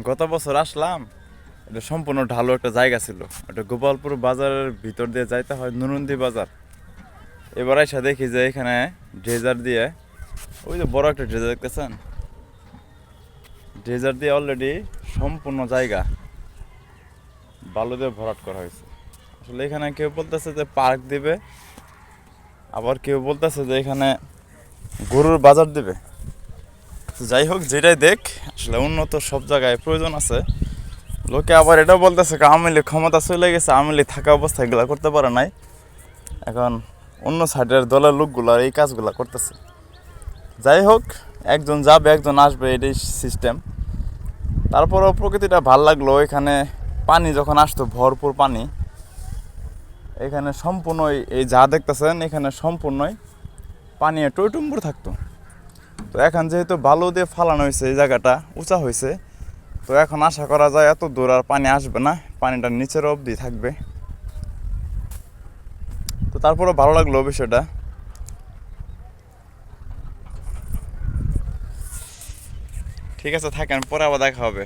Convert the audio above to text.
গত বছর আসলাম, এটা সম্পূর্ণ ঢালু একটা জায়গা ছিল। এটা গোপালপুর বাজারের ভিতর দিয়ে যাইতে হয় নুরুন্দি বাজার। এবার এসে দেখি যে এখানে ড্রেজার দিয়ে, ওই যে বড় একটা ড্রেজার দেখতেছেন, ড্রেজার দিয়ে অলরেডি সম্পূর্ণ জায়গা বালু দিয়ে ভরাট করা হয়েছে। আসলে এখানে কেউ বলতেছে যে পার্ক দিবে, আবার কেউ বলতেছে যে এখানে গরুর বাজার দিবে। যাই হোক, যেটাই দেখ, আসলে উন্নত সব জায়গায় প্রয়োজন আছে। লোকে আবার এটাও বলতেছে আওয়ামী লীগ ক্ষমতা চলে গেছে, আওয়ামী লীগ থাকা অবস্থায় এগুলো করতে পারে নাই, এখন অন্য সাইডের দলের লোকগুলো এই কাজগুলো করতেছে। যাই হোক, একজন যাবে একজন আসবে, এটাই সিস্টেম। তারপরেও প্রকৃতিটা ভাল লাগলো। এখানে পানি যখন আসতো, ভরপুর পানি, এখানে সম্পূর্ণই এই যা দেখতেছেন এখানে সম্পূর্ণই পানি টইটুম্বুর থাকতো। তো এখন যেহেতু বালু দিয়ে ফালানো হয়েছে, এই জায়গাটা উঁচা হয়েছে, তো এখন আশা করা যায় এত দূর আর পানি আসবে না, পানিটা নিচের অবধি থাকবে। তো তারপরে ভালো লাগলো বিষয়টা। ঠিক আছে, থাকেন, পরে আবার দেখা হবে।